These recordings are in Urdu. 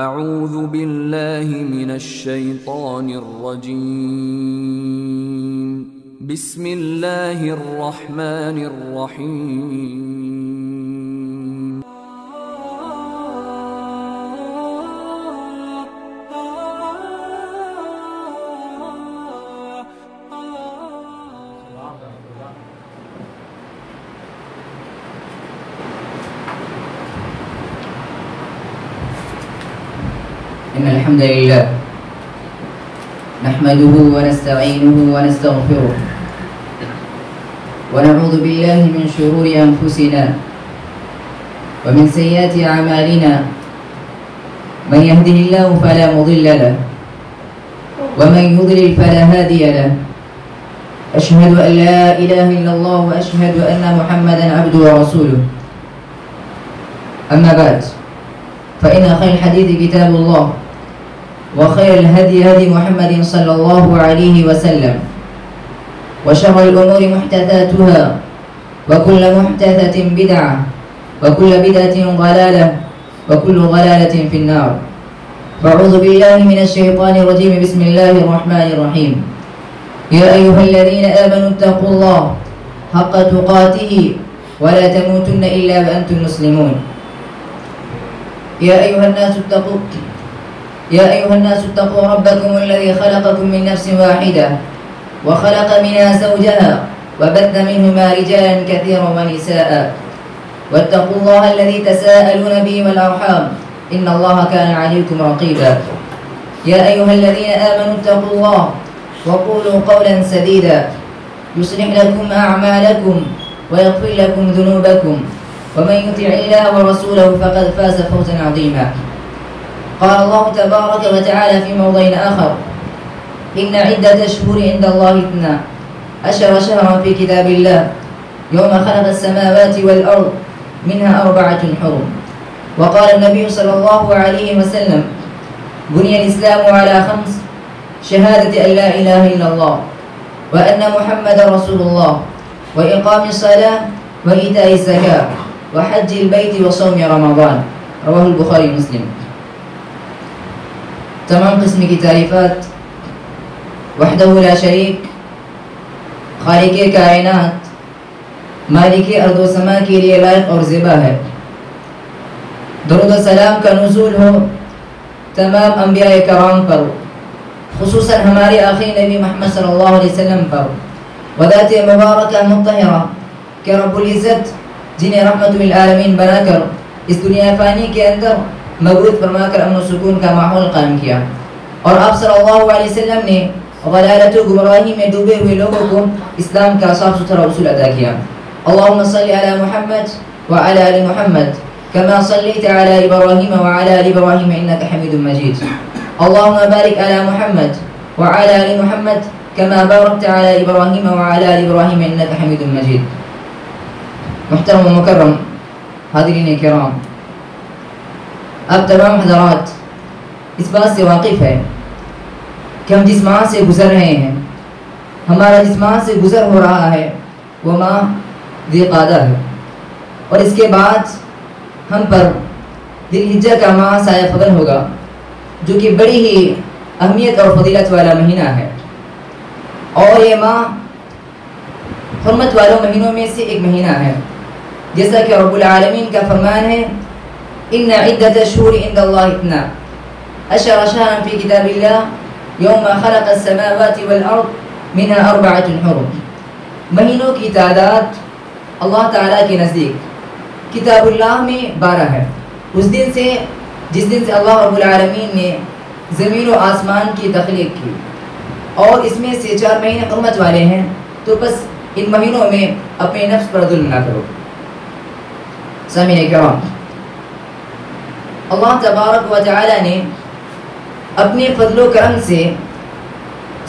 اعوذ باللہ من الشیطان الرجیم بسم اللہ الرحمن الرحیم إن الحمد لله نحمده ونستعينه ونستغفره ونعوذ بالله من شرور أنفسنا ومن سيئات أعمالنا من يهده الله فلا مضل له ومن يضلل فلا هادي له أشهد أن لا إله إلا الله وأشهد أن محمدا عبده ورسوله أما بعد فإن خير الحديث كتاب الله وخير الهدي هدي محمد صلى الله عليه وسلم وشر الأمور محدثاتها وكل محدثة بدعة وكل بدعة ضلالة وكل ضلالة في النار فأعوذ بالله من الشيطان الرجيم بسم الله الرحمن الرحيم يا أيها الذين آمنوا اتقوا الله حق تقاته ولا تموتن إلا وأنتم مسلمون يا أيها الناس اتقوا ربكم الذي خلقكم من نفس واحدة وخلق منها زوجها وبث منهما رجالا كثيرا ونساء واتقوا الله الذي تساءلون به والأرحام إن الله كان عليكم رقيبا يا أيها الذين آمنوا اتقوا الله وقولوا قولا سديدا يصلح لكم أعمالكم ويغفر لكم ذنوبكم ومن يطع الله ورسوله فقد فاز فوزا عظيما قال الله تبارك وتعالى في موضع آخر إن عدة الشهور عند الله 12 شهرا في كتاب الله يوم خلق السماوات والأرض منها 4 حرم وقال النبي صلى الله عليه وسلم بني الإسلام على 5 شهادة أن لا إله إلا الله وأن محمد رسول الله وإقام الصلاة وإيتاء الزكاة وحج البيت وصوم رمضان رواہ البخاری مسلم. تمام قسم کی تعریفات وحدہ لا شریک خالق کائنات مالک ارض و سما کے لیے لائق اور زیبا ہے. درود و سلام کا نزول ہو تمام انبیاء کرام پر، خصوصاً ہمارے آخری نبی محمد صلی اللہ علیہ وسلم پر، وذات مبارکہ مطہرہ کہ رب العزت جنہیں رحمت للعالمین بنا کر اس دنیا فانی کے اندر مبعوث فرما کر امن و سکون کا ماحول قائم کیا، اور آپ صلی اللہ علیہ وسلم نے ضلالت و گمراہی میں ڈوبے ہوئے لوگوں کو اسلام کا صاف ستھرا اصول عطا کیا. اللهم صل على محمد وعلى آل محمد كما صليت على إبراهيم وعلى آل إبراهيم إنك حميد مجيد. اللهم بارك على محمد وعلى آل محمد كما باركت على إبراهيم وعلى آل إبراهيم إنك حميد مجيد. محترم و مکرم حاضرین کرام، اب تمام حضرات اس بات سے واقف ہے کہ ہم جس ماہ سے گزر رہے ہیں، ہمارا جس ماہ سے گزر ہو رہا ہے وہ ماہ ذی قعدہ ہے، اور اس کے بعد ہم پر ذی الحجہ کا ماہ سایہ فگن ہوگا، جو کہ بڑی ہی اہمیت اور فضیلت والا مہینہ ہے، اور یہ ماہ حرمت والوں مہینوں میں سے ایک مہینہ ہے، جیسا کہ رب العالمین کا فرمان ہے ان عدت الشہور عند اللہ 12 شہرا فی کتاب اللہ یوم خلق السماوات والارض منها 4 حرم. مہینوں کی تعداد اللہ تعالیٰ کے نزدیک کتاب اللہ میں 12 ہے، اس دن سے جس دن سے اللہ رب العالمین نے زمین و آسمان کی تخلیق کی، اور اس میں سے 4 مہینے حرمت والے ہیں، تو بس ان مہینوں میں اپنے نفس پر ظلم نہ کرو. سامعین کرام، اللہ تبارک و تعالی نے اپنے فضل و کرم سے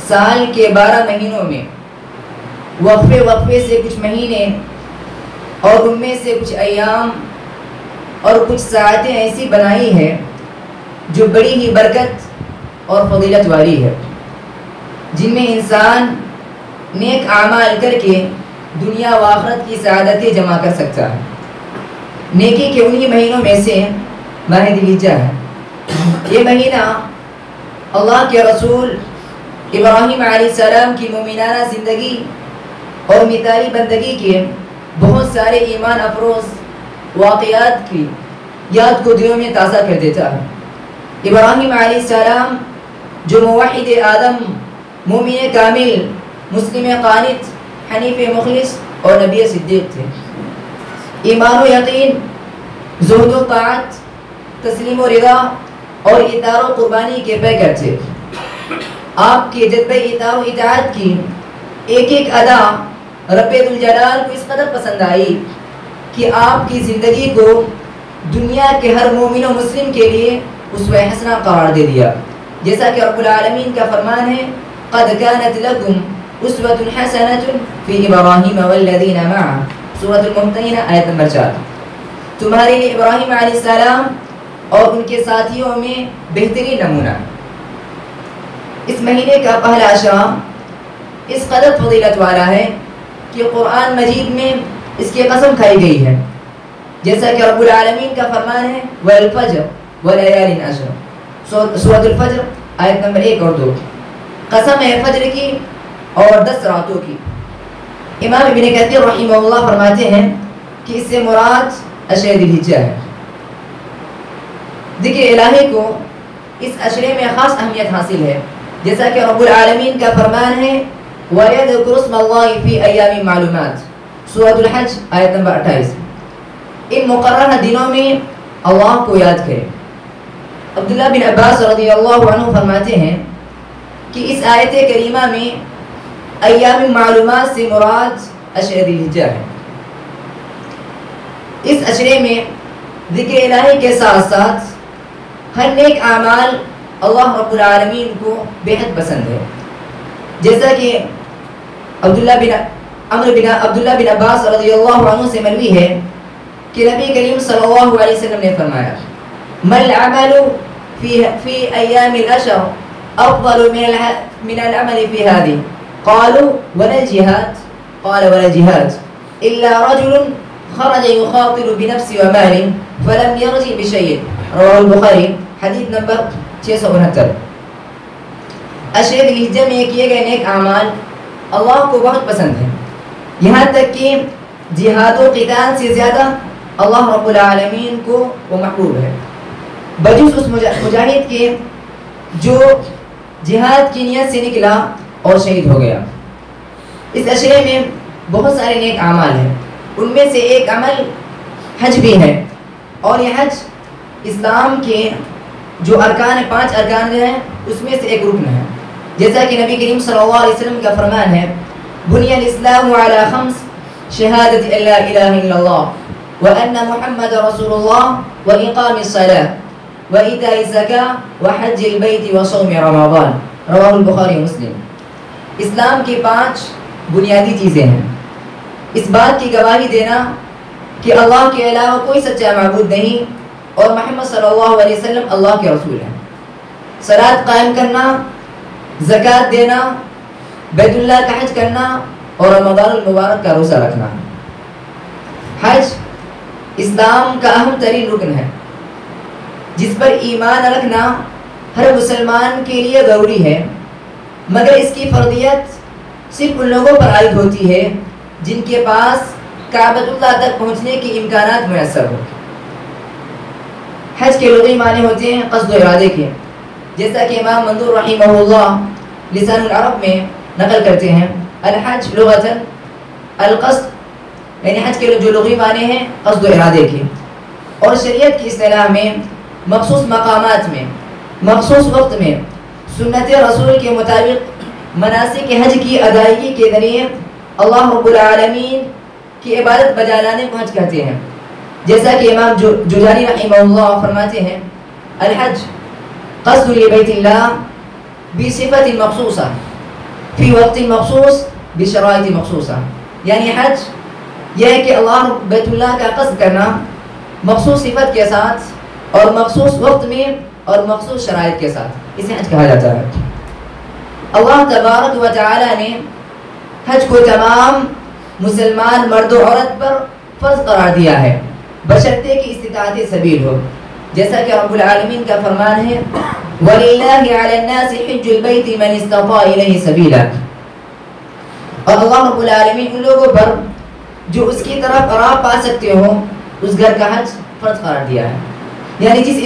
سال کے 12 مہینوں میں وقفے سے کچھ مہینے اور ان میں سے کچھ ایام اور کچھ ساعتیں ایسی بنائی ہے جو بڑی ہی برکت اور فضیلت والی ہے، جن میں انسان نیک اعمال کر کے دنیا و آخرت کی سعادتیں جمع کر سکتا ہے. نیکی کے انہی مہینوں میں سے ماہ ذی الحجہ ہے، یہ مہینہ اللہ کے رسول ابراہیم علیہ السلام کی مومنانہ زندگی اور مثالی بندگی کے بہت سارے ایمان افروز واقعات کی یاد کو دلوں میں تازہ کر دیتا ہے۔ ابراہیم علیہ السلام جو موحد آدم، مومن کامل، مسلم قانت، حنیف مخلص اور نبی صدیق تھے، ایمان و یقین، زہد و طاعت، تسلیم و رضا اور اطاعت و قربانی کے پیکر تھے۔ آپ کے جذبہ اطاعت و اطاعت کی ایک ایک ادا رب ذوالجلال کو اس قدر پسند آئی کہ آپ کی زندگی کو دنیا کے ہر مومن و مسلم کے لیے اسوہ حسنہ قرار دے دیا، جیسا کہ رب العالمین کا فرمان ہے قد كانت لكم اسوة حسنة في ابراہیم والذین معه، سورۃ الممتحنہ آیت نمبر 4۔ تمہارے لیے ابراہیم علیہ السلام اور ان کے ساتھیوں میں بہترین نمونہ۔ اس مہینے کا پہلا عشرہ اس قدر فضیلت والا ہے کہ قرآن مجید میں اس کی قسم کھائی گئی ہے، جیسا کہ رب العالمین کا فرمان ہے والفجر ولیال عشر، سورۃ الفجر آیت نمبر 1 اور 2۔ قسم ہے فجر کی اور 10 راتوں کی۔ امام ابن کثیر رحمہ اللہ فرماتے ہیں کہ اس سے مراد عشرہ ذی الحجہ ہے۔ ذکر الہی کو اس عشرے میں خاص اہمیت حاصل ہے، جیسا کہ رب العالمین کا فرمان ہے وَيَذْكُرُ اسْمَ اللَّهِ فِي أَيَّامٍ مَعْلُومَاتٍ، سورۃ الحج آیت نمبر 28۔ ان مقررہ دنوں میں اللہ کو یاد کریں۔ عبداللہ بن عباس رضی اللہ عنہ فرماتے ہیں کہ اس آیت کریمہ میں ایام معلومات سے مراد عشرہ ذی الحجہ ہے۔ اس عشرے میں ذکر الہی کے ساتھ ساتھ ہر نیک اعمال اللہ رب العالمین کو بے حد پسند ہے، جیسا کہ عبداللہ بن عباس رضی اللہ عنہ سے مروی ہے کہ نبی کریم صلی اللہ علیہ وسلم نے فرمایا مَا الْعَمَلُ فِي أَيَّامِ الْعَشْرِ أَفْضَلُ مِنَ الْعَمَلِ فِي هَذِهِ قَالُوا وَلَا الْجِهَادُ قَالَ وَلَا الْجِهَادُ إِلَّا رَجُلٌ خرج يخاطر بنفسه وماله فلم يرجع بشيء، رواه البخاری، حدیث نمبر 669۔ عشرہ ذی الحجہ میں کیے گئے نیک اعمال اللہ کو بہت پسند ہیں، یہاں تک کہ جہاد و قتال سے زیادہ اللہ رب العالمین کو وہ محبوب ہے، بجز اس مجاہد کے جو جہاد کی نیت سے نکلا اور شہید ہو گیا۔ اس عشرے میں بہت سارے نیک اعمال ہیں، ان میں سے ایک عمل حج بھی ہے، اور یہ حج اسلام کے جو ارکان 5 ارکان ہیں اس میں سے ایک رکن ہے، جیسا کہ نبی کریم صلی اللہ علیہ وسلم کا فرمان ہے بنی الاسلام علی 5 شہادت ان لا الہ الا اللہ وان محمد رسول اللہ واقام الصلاۃ وایتاء الزکاۃ وحج البیت وصوم رمضان، رواہ البخاری مسلم۔ اسلام کی 5 بنیادی چیزیں ہیں، اس بات کی گواہی دینا کہ اللہ کے علاوہ کوئی سچا معبود نہیں اور محمد صلی اللہ علیہ وسلم اللہ کے رسول ہیں، صلاۃ قائم کرنا، زکوٰۃ دینا، بیت اللہ کا حج کرنا اور رمضان المبارک کا روزہ رکھنا۔ حج اسلام کا اہم ترین رکن ہے جس پر ایمان رکھنا ہر مسلمان کے لیے ضروری ہے، مگر اس کی فرضیت صرف ان لوگوں پر عائد ہوتی ہے جن کے پاس کعبۃ اللہ تک پہنچنے کے امکانات میسر ہو۔ حج کے لغوی معنی ہوتے ہیں قصد و ارادے کے، جیسا کہ امام منظور رحمہ اللہ لسان العرب میں نقل کرتے ہیں الحج لغتاً القصد، یعنی حج کے جو لغوی معنی ہیں قصد و ارادے کے، اور شریعت کی اصطلاح میں مخصوص مقامات میں مخصوص وقت میں سنت رسول کے مطابق مناسک حج کی ادائیگی کے ذریعے اللہ رب العالمین کی عبادت بجا لانے کو حج کہتے ہیں، جیسا کہ امام جوزانی رحمہ اللہ فرماتے ہیں الحج قصد لبیت اللہ بصفت مخصوصہ فی وقت مخصوص بشرائط مخصوصہ، یعنی حج یہ ہے کہ اللہ بیت اللہ کا قصد کرنا مخصوص صفت کے ساتھ اور مخصوص وقت میں اور مخصوص شرائط کے ساتھ، اسے حج کہا جاتا ہے۔ اللہ تبارک و تعالی نے حج کو تمام مسلمان مرد و عورت پر فرض قرار دیا ہے، بشرطے کہ استطاعت سبیل ہو، جیسا کہ رب العالمین کا فرمان ہے وَلِلَّهِ عَلَى النَّاسِ حِجُّ الْبَيْتِ مَنِ اسْتَطَاعَ إِلَيْهِ سَبِيلًا، اور اللہ رب العالمین ان لوگوں پر جو اس کی طرف راہ پا سکتے ہوں اس گھر کا حج فرض قرار دیا ہے. یعنی جس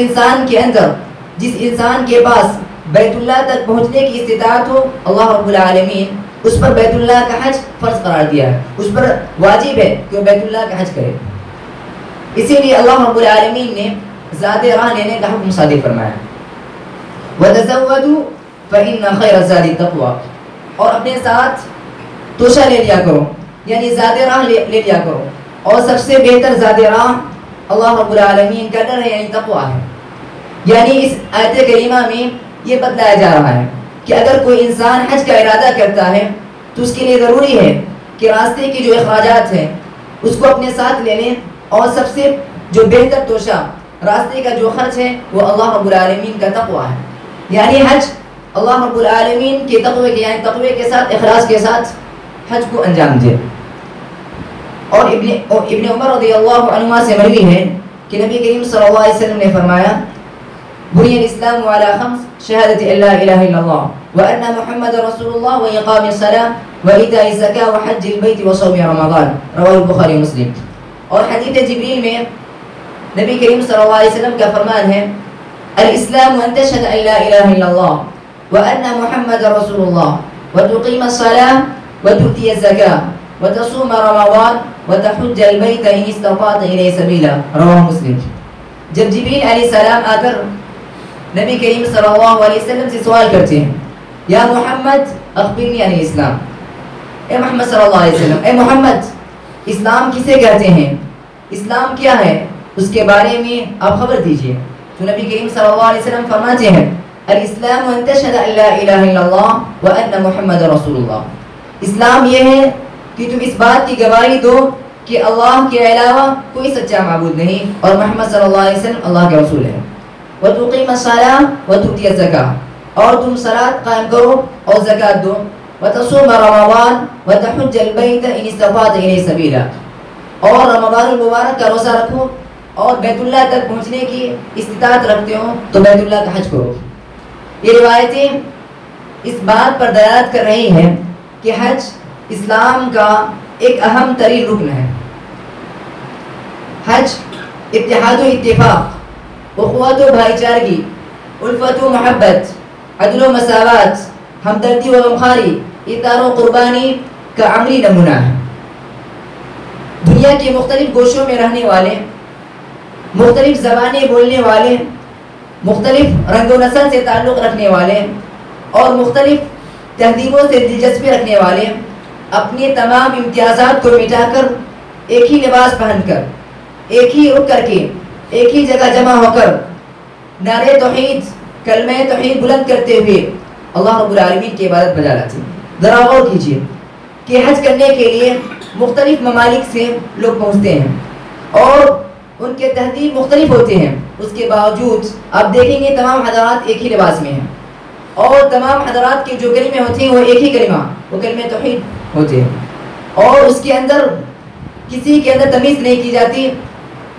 انسان کے پاس بیت اللہ تک پہنچنے کی استطاعت ہو اللہ رب العالمین اس پر بیت اللہ کا حج فرض قرار دیا ہے، اس پر واجب ہے کہ وہ بیت اللہ کا حج کرے. اسی لیے اللہ رب العالمین نے زاد راہ لینے کا حکم صادر فرمایا وَتَزَوَّدُوا فَإِنَّ خَيْرَ الزَّادِ التَّقْوَىٰ، اور اپنے ساتھ توشہ لے لیا کرو، یعنی زاد راہ لے لیا کرو، اور سب سے بہتر زاد راہ اللہ رب العالمین کا ڈر ہے، یعنی تقویٰ ہے. یعنی اس آیت کریمہ میں یہ بتلایا جا رہا ہے کہ اگر کوئی انسان حج کا ارادہ کرتا ہے تو اس کے لیے ضروری ہے کہ راستے کے جو اخراجات ہیں اس کو اپنے ساتھ لے لیں، اور سب سے جو بہتر توشہ راستے کا جو خرچ ہے وہ اللہ رب العالمین کا تقویٰ ہے. یعنی حج اللہ رب العالمین کے تقوی کے، یعنی تقوی کے ساتھ اخلاص کے ساتھ حج کو انجام دے. اور ابن عمر رضی اللہ عنہما سے مروی ہے کہ نبی کریم صلی اللہ علیہ وسلم نے فرمایا بنی الاسلام علی خمس شہادت ان لا الہ الا اللہ وان محمد رسول اللہ واقام الصلاۃ وایتاء الزکاۃ وحج البیت وصوم رمضان، رواه البخاری ومسلم. اور حدیث جبریل میں نبی کریم صلی اللہ علیہ وسلم کا فرمان ہے الاسلام ان تشهد ان لا الہ الا اللہ وان محمد رسول اللہ وتقیم الصلاۃ وتؤتی الزکاۃ وتصوم رمضان وتحج البیت ان استطعت الیہ سبیلا، رواه مسلم. جب جبریل علیہ السلام آ کر نبی کریم صلی اللہ علیہ وسلم سے سوال کرتے ہیں یا محمد اخبرنی عن الاسلام، اے محمد صلی اللہ علیہ وسلم، اے محمد اسلام کسے کہتے ہیں، اسلام کیا ہے، اس کے بارے میں آپ خبر دیجئے. تو نبی کریم صلی اللہ علیہ وسلم فرماتے ہیں الاسلام ان تشهد ان لا الہ الا اللہ وان محمد رسول اللہ، اسلام یہ ہے کہ تم اس بات کی گواہی دو کہ اللہ کے علاوہ کوئی سچا معبود نہیں اور محمد صلی اللہ علیہ وسلم اللہ کے رسول ہے. وتقیم الصلاۃ وتؤتی الزکاۃ، اور تم صلاۃ قائم کرو اور زکات دو. وتصوم رمضان وتحج البیت ان استطعت الیہ سبیلا، اور رمضان المبارک کا روزہ رکھو اور بیت اللہ تک پہنچنے کی استطاعت رکھتے ہو تو بیت اللہ کا حج کرو. یہ روایتیں اس بات پر دلالت کر رہی ہیں کہ حج اسلام کا ایک اہم ترین رکن ہے. حج اتحاد و اتفاق، اخوت و بھائی چارگی، الفت و محبت، عدل و مساوات، ہمدردی و غمخواری، اطاعت و قربانی کا عملی نمونہ ہے. دنیا کے مختلف گوشوں میں رہنے والے، مختلف زبانیں بولنے والے، مختلف رنگ و نسل سے تعلق رکھنے والے اور مختلف تہذیبوں سے دلچسپی رکھنے والے اپنے تمام امتیازات کو مٹا کر ایک ہی لباس پہن کر، ایک ہی رک کر کے، ایک ہی جگہ جمع ہو کر نعرے توحید، کلمہ توحید بلند کرتے ہوئے اللہ رب العالمین کی عبادت بجا لاتے ہیں. ذرا غور کیجیے کہ حج کرنے کے لیے مختلف ممالک سے لوگ پہنچتے ہیں اور ان کے تہذیب مختلف ہوتے ہیں، اس کے باوجود آپ دیکھیں گے تمام حضرات ایک ہی لباس میں ہیں اور تمام حضرات کے جو کلمے ہوتے ہیں وہ ایک ہی کلمہ، وہ کلمہ توحید ہوتے ہیں، اور اس کے اندر کسی کے اندر تمیز نہیں کی جاتی.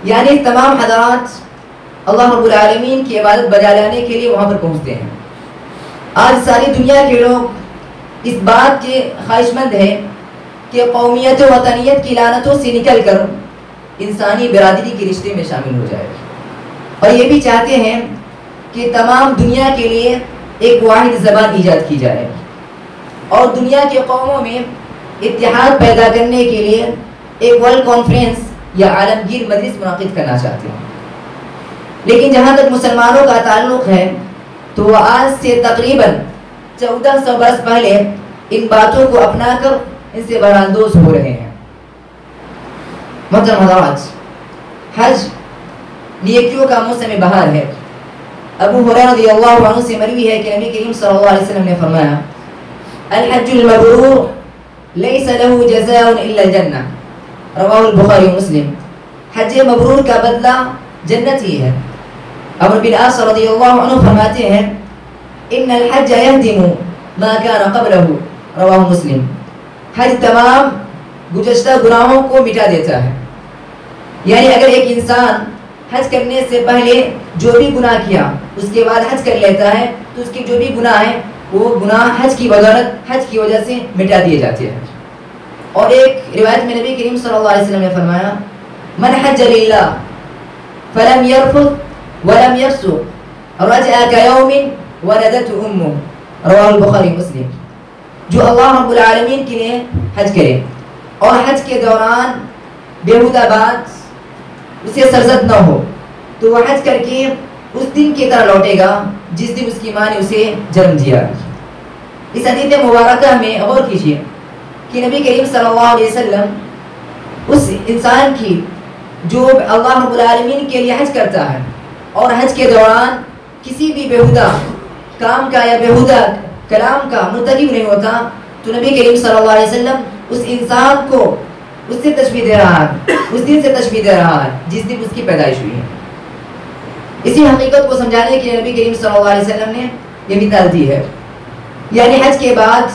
یعنی تمام حضرات اللہ رب العالمین کی عبادت بجا لانے کے لیے وہاں پر پہنچتے ہیں. آج ساری دنیا کے لوگ اس بات کے خواہش مند ہیں کہ قومیت و وطنیت کی لعنتوں سے نکل کر انسانی برادری کے رشتے میں شامل ہو جائے، اور یہ بھی چاہتے ہیں کہ تمام دنیا کے لیے ایک واحد زبان ایجاد کی جائے اور دنیا کے قوموں میں اتحاد پیدا کرنے کے لیے ایک ورلڈ کانفرنس یا عالمگیر مجلس منعقد کرنا چاہتے ہیں. لیکن جہاں تک مسلمانوں کا تعلق ہے تو وہ آج سے تقریباً 1400 برس پہلے ان باتوں کو اپنا کر ان سے براندوز ہو رہے ہیں. محترم حضرات، حج نیکیوں کا موسم بہار ہے. ابو ہریرہ رضی اللہ عنہ سے مروی ہے کہ نبی کریم صلی اللہ علیہ وسلم نے فرمایا الحج المبرور لیس له جزاء الا الجنہ، رواہ البخاری ومسلم. حج مبرور کا بدلہ جنت ہی ہے. عمرو بن عاص رضی اللہ عنہ فرماتے ہیں ان الحج يهدم ما كان قبله، رواہ مسلم. حج تمام گزشتہ گناہوں کو مٹا دیتا ہے. یعنی اگر ایک انسان حج کرنے سے پہلے جو بھی گناہ کیا اس کے بعد حج کر لیتا ہے تو اس کے جو بھی گناہ ہیں وہ گناہ حج کی بدولت حج کی وجہ سے مٹا دیے جاتے ہیں. اور ایک روایت میں نبی کریم صلی اللہ علیہ وسلم نے فرمایا من حج للہ فلم يرفث ولم يفسق رجع كيوم ولدته امه رواہ البخاری مسلم. جو اللہ رب العالمین کے لیے حج کرے اور حج کے دوران بیہودہ بات اسے سرزد نہ ہو تو وہ حج کر کے اس دن کی طرح لوٹے گا جس دن اس کی ماں نے اسے جنم دیا. اس حدیث مبارکہ میں غور کیجیے کہ نبی کریم صلی اللہ علیہ وسلم اس انسان کی جو اللہ رب العالمین کے لیے حج کرتا ہے اور حج کے دوران کسی بھی بیہودہ کام کا یا بیہودہ کلام کا مرتکب نہیں ہوتا تو نبی کریم صلی اللہ علیہ وسلم اس انسان کو اس سے تشبیہ دے رہا ہے, اس دن سے تشبیہ دے رہا ہے جس دن اس کی پیدائش ہوئی ہے. اسی حقیقت کو سمجھانے کے لیے نبی کریم صلی اللہ علیہ وسلم نے یہ مثال دی ہے. یعنی حج کے بعد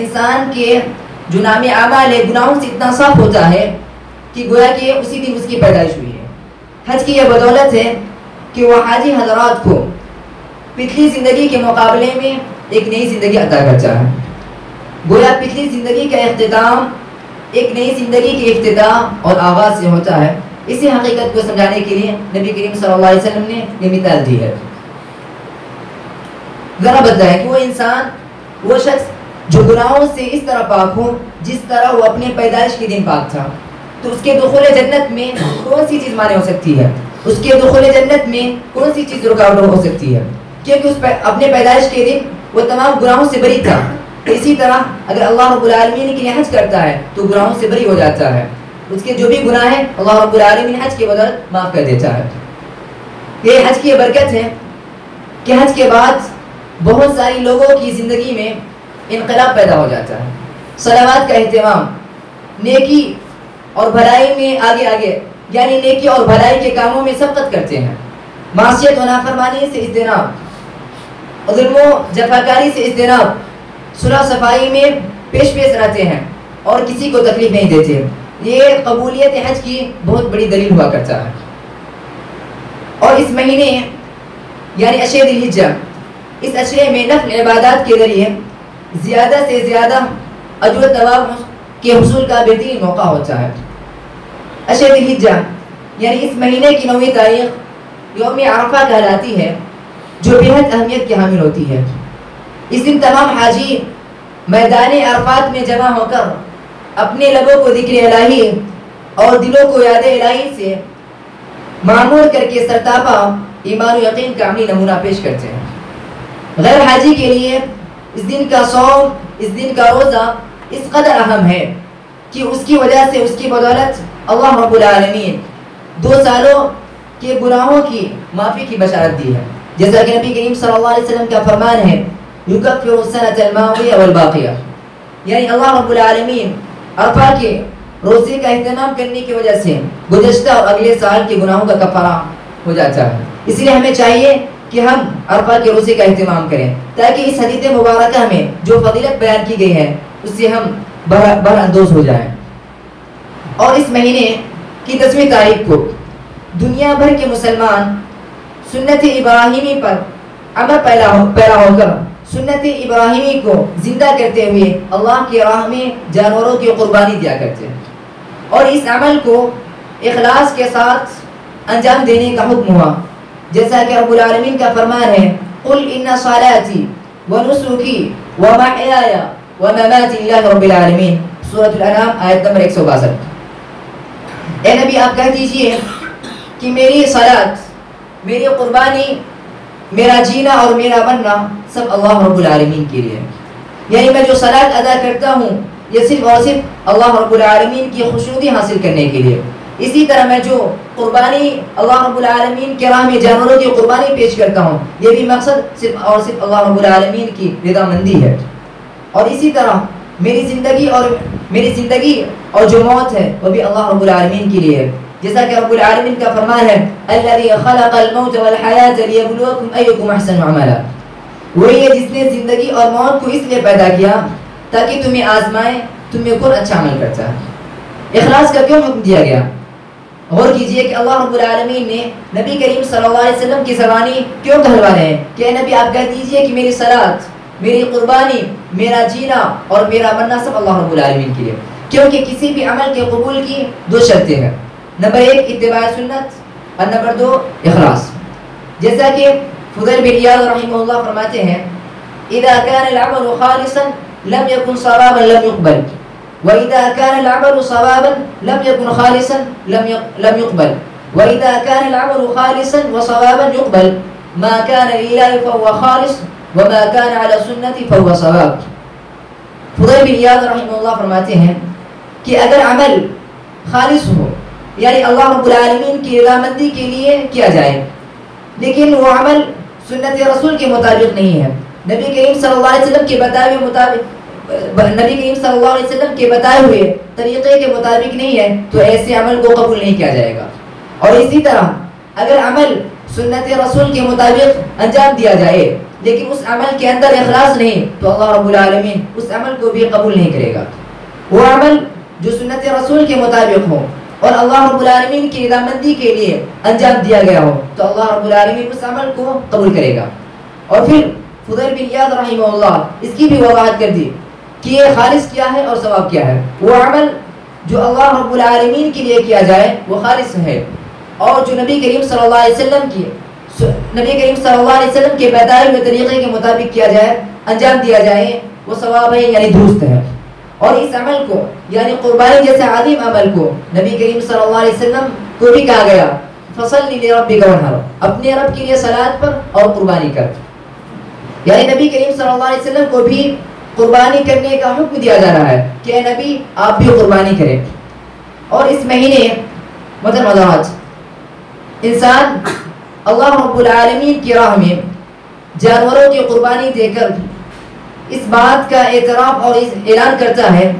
انسان کے جو نام اعمال ہے گناہوں سے اتنا صاف ہوتا ہے کہ گویا کہ اسی دن اس کی پیدائش ہوئی ہے. حج کی یہ بدولت ہے کہ وہ حاجی حضرات کو پچھلی زندگی کے مقابلے میں ایک نئی زندگی عطا کرتا ہے. گویا پچھلی زندگی کا اختتام ایک نئی زندگی کے افتتاح اور آغاز سے ہوتا ہے. اسی حقیقت کو سمجھانے کے لیے نبی کریم صلی اللہ علیہ وسلم نے یہ مثال دی ہے. ذرا بتائیں کہ وہ انسان وہ شخص جو گناہوں سے اس طرح پاک ہو جس طرح وہ اپنے پیدائش کے دن پاک تھا تو اس کے دخول جنت میں کون سی چیز مانع ہو سکتی ہے؟ اس کے دخول جنت میں کون سی چیز رکاوٹ ہو سکتی ہے؟ کیونکہ اس اپنے پیدائش کے دن وہ تمام گناہوں سے بری تھا. اسی طرح اگر اللہ رب العالمین کے لیے حج کرتا ہے تو گناہوں سے بری ہو جاتا ہے. اس کے جو بھی گناہ ہیں اللہ رب العالمین حج کے بدولت معاف کر دیتا ہے. یہ حج کی برکت ہے کہ حج کے بعد بہت ساری لوگوں کی زندگی میں انقلاب پیدا ہو جاتا ہے. صلوات کا اہتمام, نیکی اور بھلائی میں آگے یعنی نیکی اور بھلائی کے کاموں میں سبقت کرتے ہیں. معصیت و نافرمانی سے اجتناب, ظلم و جفاکاری سے اجتناب, صلح صفائی میں پیش رہتے ہیں اور کسی کو تکلیف نہیں دیتے. یہ قبولیت حج کی بہت بڑی دلیل ہوا کرتا ہے. اور اس مہینے یعنی اشر ذی الحجہ, اس اشرے میں نفل عبادات کے ذریعے زیادہ سے زیادہ اجر و ثواب کے حصول کا بہترین موقع ہوتا ہے. اشر ذی الحجہ یعنی اس مہینے کی 9ویں تاریخ یوم عرفہ کہلاتی ہے جو بہت اہمیت کی حامل ہوتی ہے. اس دن تمام حاجی میدان عرفات میں جمع ہو کر اپنے لبوں کو ذکر الہی اور دلوں کو یاد الہی سے معمور کر کے سرتاپا ایمان و یقین کا عملی نمونہ پیش کرتے ہیں. غیر حاجی کے لیے اس دن کا صوم, اس دن کا روزہ اس قدر اہم ہے کہ اس کی وجہ سے, اس کی بدولت اللہ رب العالمین 2 سالوں کے گناہوں کی معافی کی بشارت دی ہے. جیسا کہ نبی کریم صلی اللہ علیہ وسلم کا فرمان ہے یکفر السنۃ الماضیہ والباقیہ, یعنی اللہ رب العالمین عرفہ کے روزے کا اہتمام کرنے کی وجہ سے گزشتہ اور اگلے سال کے گناہوں کا کفارہ ہو جاتا ہے. اس لیے ہمیں چاہیے کہ ہم عرفہ کے روزے کا اہتمام کریں تاکہ اس حدیث مبارکہ میں جو فضیلت بیان کی گئی ہے اس سے ہم بر اندوز ہو جائیں. اور اس مہینے کی 10ویں تاریخ کو دنیا بھر کے مسلمان سنت ابراہیمی پر عمل پیرا ہو کر سنت ابراہیمی کو زندہ کرتے ہوئے اللہ کی راہ میں جانوروں کی قربانی دیا کرتے ہیں. اور اس عمل کو اخلاص کے ساتھ انجام دینے کا حکم ہوا, جیسا کہ رب العالمین کا فرمان ہے قل ان صلاتی ونسکی ومحیای ومماتی للہ رب العالمین, سورۃ الانعام آیت نمبر 162. اے نبی آپ کہہ دیجئے کہ میری صلات, میری قربانی, میرا جینا اور میرا مرنا سب اللہ رب العالمین کے لیے. یعنی میں جو صلات ادا کرتا ہوں یہ صرف اور صرف اللہ رب العالمین کی خوشنودی حاصل کرنے کے لیے. اسی طرح میں جو قربانی اللہ رب العالمین کے راہ میں جانوروں کی قربانی پیش کرتا ہوں یہ بھی مقصد صرف اور صرف اللہ رب العالمین کی رضا مندی ہے. اور اسی طرح میری زندگی اور جو موت ہے وہ بھی اللہ رب العالمین کے لیے ہے. جیسا کہ رب العالمین کا فرمان ہے الذی خلق الموت والحیات لیبلوکم ایکم احسن عملا, وہی ہے جس نے زندگی اور موت کو اس لیے پیدا کیا تاکہ تمہیں آزمائے تمہیں کون اچھا عمل کرتا ہے. اخلاص کا کیوں حکم دیا گیا؟ غور کیجئے کہ اللہ رب العالمین نے نبی کریم صلی اللہ علیہ وسلم کی زبانی کیوں کہلوا رہے ہیں کہ اے نبی آپ کہہ دیجئے کہ میری صلات، میری قربانی، میرا جینا اور میرا مرنا سب اللہ رب العالمین کے لیے، کیونکہ کسی بھی عمل کے قبول کی دو شرطیں ہیں، نمبر 1 اتباع سنت اور نمبر 2 اخلاص. جیسا کہ فضیل بن عیاض رحمہ اللہ فرماتے ہیں اذا كان العمل خالصا لم يكن صوابا لم يقبل واذا كان العمل صوابا لم يكن خالصا لم يقبل واذا كان العمل خالصا وصوابا يقبل ما كان لله فهو خالص وما كان على السنة فهو صواب. فضیل بن عیاض رحمہ اللہ فرماتے ہیں کہ اگر عمل خالص ہو یعنی اللہ رب العالمین کی رضامندی کے لیے کیا جائے لیکن وہ عمل سنت رسول کے مطابق نہیں ہے، نبی کریم صلی اللہ علیہ وسلم کے بتائے ہوئے طریقے کے مطابق نہیں ہے تو ایسے عمل کو قبول نہیں کیا جائے گا. اور اسی طرح اگر عمل سنت رسول کے مطابق انجام دیا جائے لیکن اس عمل کے اندر اخلاص نہیں تو اللہ رب العالمین اس عمل کو بھی قبول نہیں کرے گا. وہ عمل جو سنت رسول کے مطابق ہو اور اللہ رب العالمین کی رضامندی کے لیے انجام دیا گیا ہو تو اللہ رب العالمین اس عمل کو قبول کرے گا. اور پھر فضیل بن عیاض رحمہ اللہ اس کی بھی وضاحت کر دی کہ یہ خالص کیا ہے اور ثواب کیا ہے. وہ عمل جو اللہ رب العالمین کے لیے کیا جائے وہ خالص ہے اور جو نبی کریم صلی اللہ علیہ وسلم کے بتائے ہوئے طریقے کے مطابق کیا جائے، انجام دیا جائے، وہ ثواب ہے یعنی درست ہے. اور اس عمل کو یعنی قربانی جیسے عظیم عمل کو نبی کریم صلی اللہ علیہ وسلم کو بھی کہا گیا فصلی لربک وانحر، اپنے رب کے لیے صلات پر اور قربانی کر. یعنی نبی کریم صلی اللہ علیہ وسلم کو بھی قربانی کرنے کا حکم دیا جا رہا ہے کہ اے نبی آپ بھی قربانی کریں. اور اس مہینے محترم حضرات انسان اللہ رب العالمین کی راہ میں جانوروں کی قربانی دے کر اس بات کا اعتراف اور اعلان کرتا ہے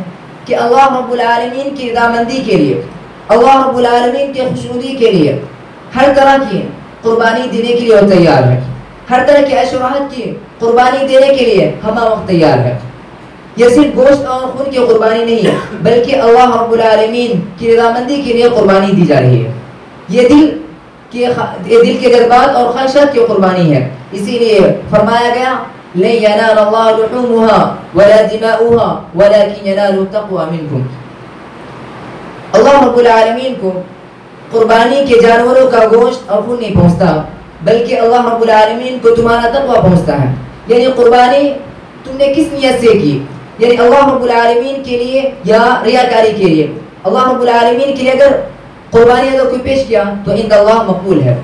کہ اللہ رب العالمین کی رضامندی کے لیے، اللہ رب العالمین کی خوشنودی کے لیے ہر طرح کی قربانی دینے کے لیے وہ تیار ہے، ہر طرح کی عیش و راحت کی قربانی دینے کے لیے ہم وقت تیار ہے. یہ صرف گوشت اور خون کی قربانی نہیں ہے بلکہ اللہ رب العالمین کی رضامندی کے لیے قربانی دی جا رہی ہے. یہ دل کے جذبات اور خواہشات کی قربانی ہے. اسی لیے فرمایا گیا لن ينال الله لحومها ولا دماؤها ولكن ينال التقوى منكم. اللہ رب العالمین کو قربانی کے جانوروں کا گوشت اور خون نہیں پہنچتا بلکہ اللہ رب العالمین کو تمہارا تقوی پہنچتا ہے. یعنی قربانی تم نے کس نیت سے کی، یعنی اللہ رب العالمین کے لیے یا ریاکاری کے لیے. اللہ رب العالمین کے لیے اگر قربانی اگر کوئی پیش کیا تو عند اللہ مقبول ہے.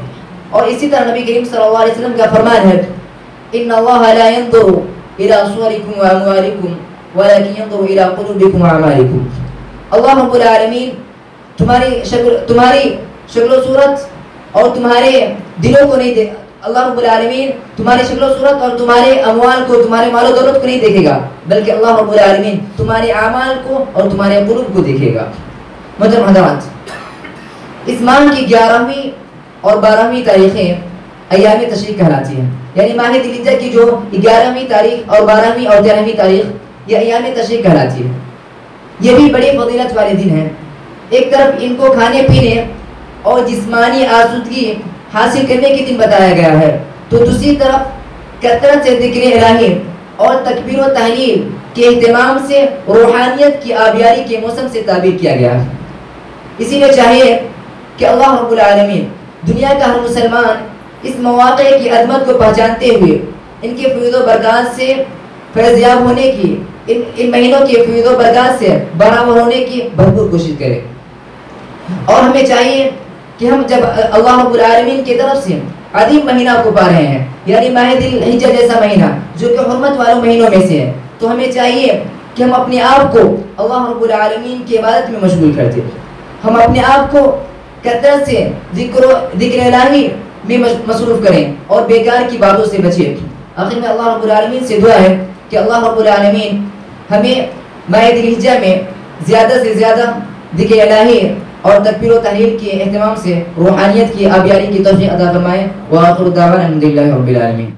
اور اسی طرح نبی کریم صلی اللہ علیہ وسلم کا فرمان ہے ان اللہ لا ينظر الى صوركم واموالكم ولكن ينظر الى قلوبكم واعمالكم. اللہ رب العالمین تمہاری شکل و صورت اور تمہارے دلوں کو نہیں دیکھ، اللہ رب العالمین تمہاری شکل و صورت اور تمہارے اموال کو، تمہارے مال و دولت کو نہیں دیکھے گا بلکہ اللہ رب العالمین تمہارے اعمال کو اور تمہارے قلوب کو دیکھے گا. محترم حضرات اس ماہ کی 11ویں اور 12ویں تاریخیں ایام تشریق کہلاتی ہیں. یعنی ماہ ذی الحجہ کی جو 11ویں تاریخ اور 12ویں اور 13ویں تاریخ یہ ایام تشریق کہلاتی ہے. یہ بھی بڑی فضیلت والے دن ہیں. ایک طرف ان کو کھانے پینے اور جسمانی آسودگی حاصل کرنے کے دن بتایا گیا ہے تو دوسری طرف کثرت سے ذکر الہی اور تکبیر و تحلیل کے اہتمام سے روحانیت کی آبیاری کے موسم سے تعبیر کیا گیا ہے. اسی لیے چاہیے کہ اللہ رب العالمین دنیا کا ہر مسلمان اس مواقع کی عظمت کو پہچانتے ہوئے ان کے فیض و برکات سے فیضیاب ہونے کی، ان مہینوں کے فیض و برکات سے برابر ہونے کی بھرپور کوشش کرے. اور ہمیں چاہیے کہ ہم جب اللہ رب العالمین کی طرف سے عظیم مہینہ کو پا رہے ہیں یعنی ماہ ذی الحجہ جیسا مہینہ جو کہ حرمت والوں مہینوں میں سے ہے تو ہمیں چاہیے کہ ہم اپنے آپ کو اللہ رب العالمین کی عبادت میں مشغول کر دیں. ہم اپنے آپ کو کثرت سے ذکر الہی میں مصروف کریں اور بیکار کی باتوں سے بچیں. آخر میں اللہ رب العالمین سے دعا ہے کہ اللہ رب العالمین ہمیں ماہ ذی الحجہ میں زیادہ سے زیادہ ذکر الہی اور تکبیر و تحلیل کے اہتمام سے روحانیت کی آبیاری کی توفیق عطا فرمائے. وآخر دعوانا الحمد للہ رب العالمین.